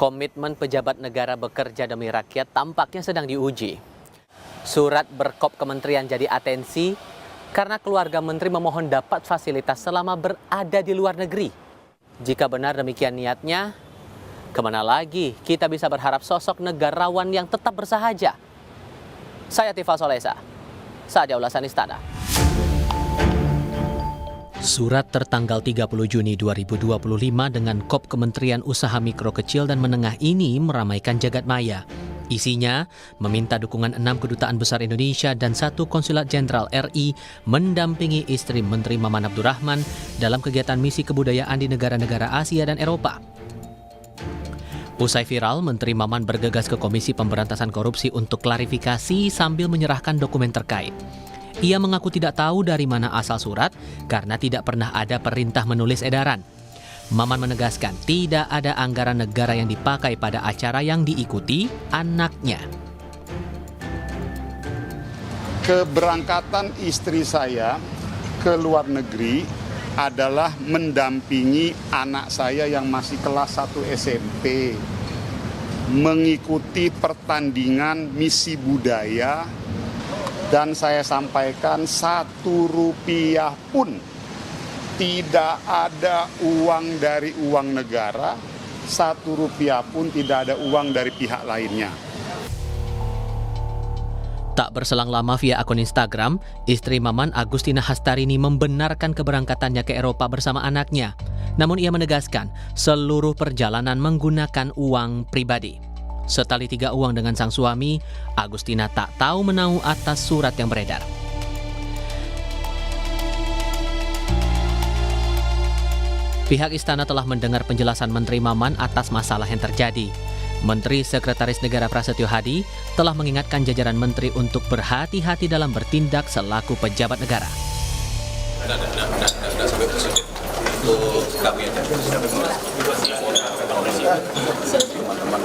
Komitmen pejabat negara bekerja demi rakyat tampaknya sedang diuji. Surat berkop kementerian jadi atensi karena keluarga menteri memohon dapat fasilitas selama berada di luar negeri. Jika benar demikian niatnya, kemana lagi kita bisa berharap sosok negarawan yang tetap bersahaja? Saya Tifa Solesa, saatnya ulasan Istana. Surat tertanggal 30 Juni 2025 dengan kop Kementerian Usaha Mikro Kecil dan Menengah ini meramaikan jagat maya. Isinya meminta dukungan 6 kedutaan besar Indonesia dan 1 konsulat jenderal RI mendampingi istri Menteri Maman Abdurrahman dalam kegiatan misi kebudayaan di negara-negara Asia dan Eropa. Usai viral, Menteri Maman bergegas ke Komisi Pemberantasan Korupsi untuk klarifikasi sambil menyerahkan dokumen terkait. Ia mengaku tidak tahu dari mana asal surat karena tidak pernah ada perintah menulis edaran. Maman menegaskan tidak ada anggaran negara yang dipakai pada acara yang diikuti anaknya. Keberangkatan istri saya ke luar negeri adalah mendampingi anak saya yang masih kelas 1 SMP, mengikuti pertandingan misi budaya. Dan saya sampaikan 1 rupiah pun tidak ada uang dari uang negara, 1 rupiah pun tidak ada uang dari pihak lainnya. Tak berselang lama via akun Instagram, istri Maman Agustina Hastarini membenarkan keberangkatannya ke Eropa bersama anaknya. Namun ia menegaskan seluruh perjalanan menggunakan uang pribadi. Setali 3 uang dengan sang suami, Agustina tak tahu menahu atas surat yang beredar. Pihak istana telah mendengar penjelasan Menteri Maman atas masalah yang terjadi. Menteri Sekretaris Negara Prasetyo Hadi telah mengingatkan jajaran menteri untuk berhati-hati dalam bertindak selaku pejabat negara. Tidak sampai presiden. Untuk kami aja. Teman-teman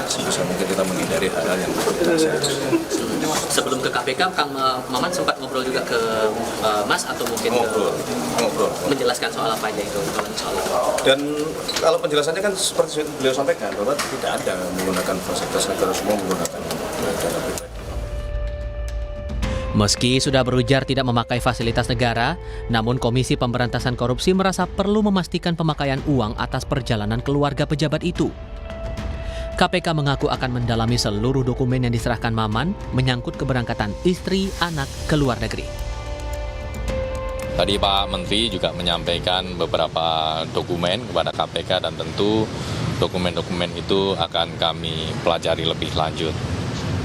sebisa mungkin kita menghindari hal-hal yang Sebelum ke KPK, Kang Maman sempat ngobrol juga ke Mas atau mungkin ngobrol menjelaskan soal apa aja itu? Dan kalau penjelasannya kan seperti beliau sampaikan bahwa tidak ada menggunakan fasilitas negara, semua menggunakan dana pribadi. Meski sudah berujar tidak memakai fasilitas negara, namun Komisi Pemberantasan Korupsi merasa perlu memastikan pemakaian uang atas perjalanan keluarga pejabat itu. KPK mengaku akan mendalami seluruh dokumen yang diserahkan Maman menyangkut keberangkatan istri anak ke luar negeri. Tadi Pak Menteri juga menyampaikan beberapa dokumen kepada KPK dan tentu dokumen-dokumen itu akan kami pelajari lebih lanjut.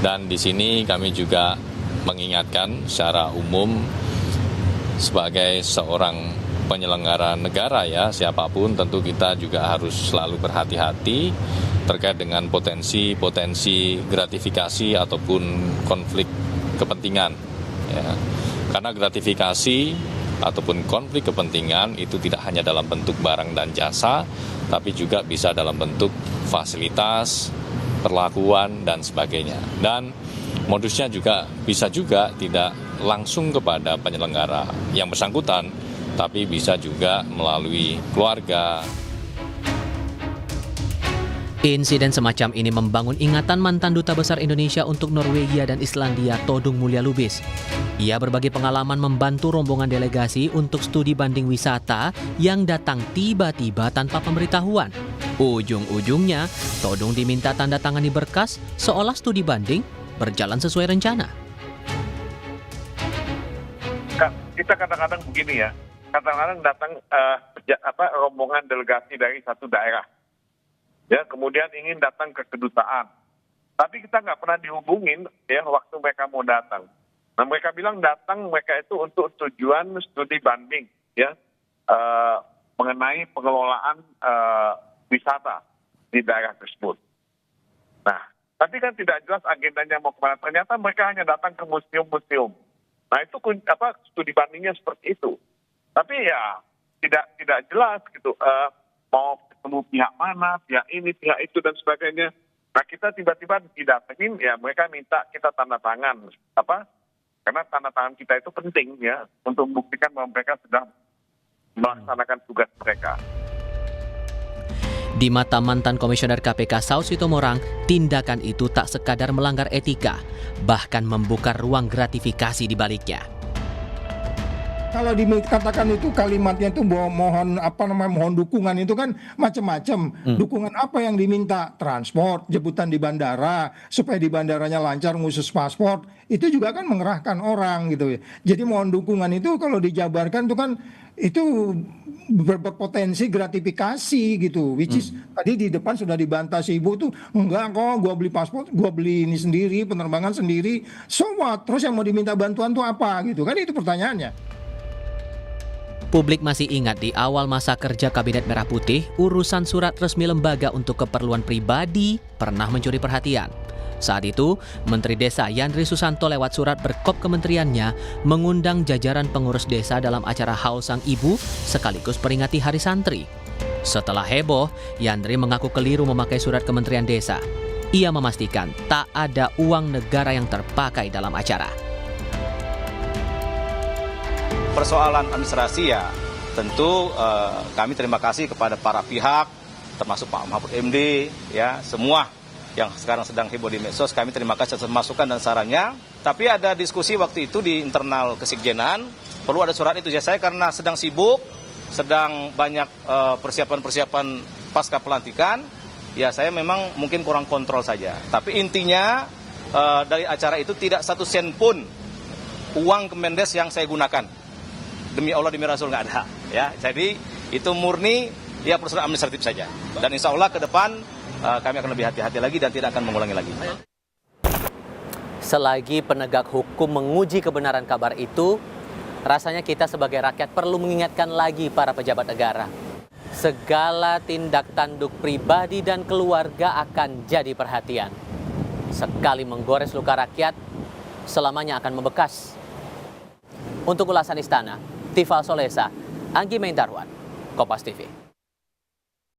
Dan di sini kami juga mengingatkan secara umum sebagai seorang penyelenggara negara ya, siapapun tentu kita juga harus selalu berhati-hati terkait dengan potensi gratifikasi ataupun konflik kepentingan ya. Karena gratifikasi ataupun konflik kepentingan itu tidak hanya dalam bentuk barang dan jasa, tapi juga bisa dalam bentuk fasilitas, perlakuan dan sebagainya. Dan modusnya juga bisa juga tidak langsung kepada penyelenggara yang bersangkutan, tapi bisa juga melalui keluarga. Insiden semacam ini membangun ingatan mantan Duta Besar Indonesia untuk Norwegia dan Islandia, Todung Mulya Lubis. Ia berbagi pengalaman membantu rombongan delegasi untuk studi banding wisata yang datang tiba-tiba tanpa pemberitahuan. Ujung-ujungnya, Todung diminta tanda tangani berkas seolah studi banding berjalan sesuai rencana. Kita kadang-kadang begini ya, kadang-kadang datang rombongan delegasi dari satu daerah. Ya, kemudian ingin datang ke kedutaan. Tapi kita nggak pernah dihubungin ya waktu mereka mau datang. Nah, mereka bilang datang mereka itu untuk tujuan studi banding ya mengenai pengelolaan wisata di daerah tersebut. Nah, tapi kan tidak jelas agendanya mau kemana. Ternyata mereka hanya datang ke museum-museum. Nah, itu studi bandingnya seperti itu. Tapi ya tidak jelas gitu. Mau ketemu pihak mana, pihak ini, pihak itu dan sebagainya. Nah, kita tiba-tiba didatengin ya mereka minta kita tanda tangan Karena tanda tangan kita itu penting ya untuk membuktikan bahwa mereka sudah melaksanakan tugas mereka. Di mata mantan Komisioner KPK Saud Sitomorang, tindakan itu tak sekadar melanggar etika, bahkan membuka ruang gratifikasi di baliknya. Kalau dikatakan itu kalimatnya itu mohon dukungan itu kan macam-macam. Dukungan apa yang diminta? Transport, jemputan di bandara, supaya di bandaranya lancar ngurus paspor. Itu juga kan mengerahkan orang gitu ya. Jadi mohon dukungan itu kalau dijabarkan itu kan itu berpotensi gratifikasi gitu. Which is tadi di depan sudah dibantah si ibu tuh, enggak kok gua beli paspor, gua beli ini sendiri, penerbangan sendiri. So what? Terus yang mau diminta bantuan tuh apa gitu kan, itu pertanyaannya. Publik masih ingat di awal masa kerja Kabinet Merah Putih, urusan surat resmi lembaga untuk keperluan pribadi pernah mencuri perhatian. Saat itu, Menteri Desa Yandri Susanto lewat surat berkop kementeriannya mengundang jajaran pengurus desa dalam acara Haul Sang Ibu sekaligus peringati Hari Santri. Setelah heboh, Yandri mengaku keliru memakai surat Kementerian Desa. Ia memastikan tak ada uang negara yang terpakai dalam acara. Persoalan administrasi ya tentu kami terima kasih kepada para pihak termasuk Pak Mahfud MD ya, semua yang sekarang sedang heboh di medsos, kami terima kasih atas masukan dan sarannya. Tapi ada diskusi waktu itu di internal kesekjenan, perlu ada surat itu ya. Saya karena sedang sibuk, sedang banyak persiapan-persiapan pasca pelantikan, ya saya memang mungkin kurang kontrol saja. Tapi intinya dari acara itu tidak 1 sen pun uang Kemendes yang saya gunakan. Demi Allah, demi Rasul nggak ada. Ya, jadi itu murni ya persoalan administratif saja. Dan insya Allah ke depan kami akan lebih hati-hati lagi dan tidak akan mengulangi lagi. Selagi penegak hukum menguji kebenaran kabar itu, rasanya kita sebagai rakyat perlu mengingatkan lagi para pejabat negara. Segala tindak tanduk pribadi dan keluarga akan jadi perhatian. Sekali menggores luka rakyat, selamanya akan membekas. Untuk ulasan Istana, Tifal Solesa, Anggi Maintarwan, Kompas TV.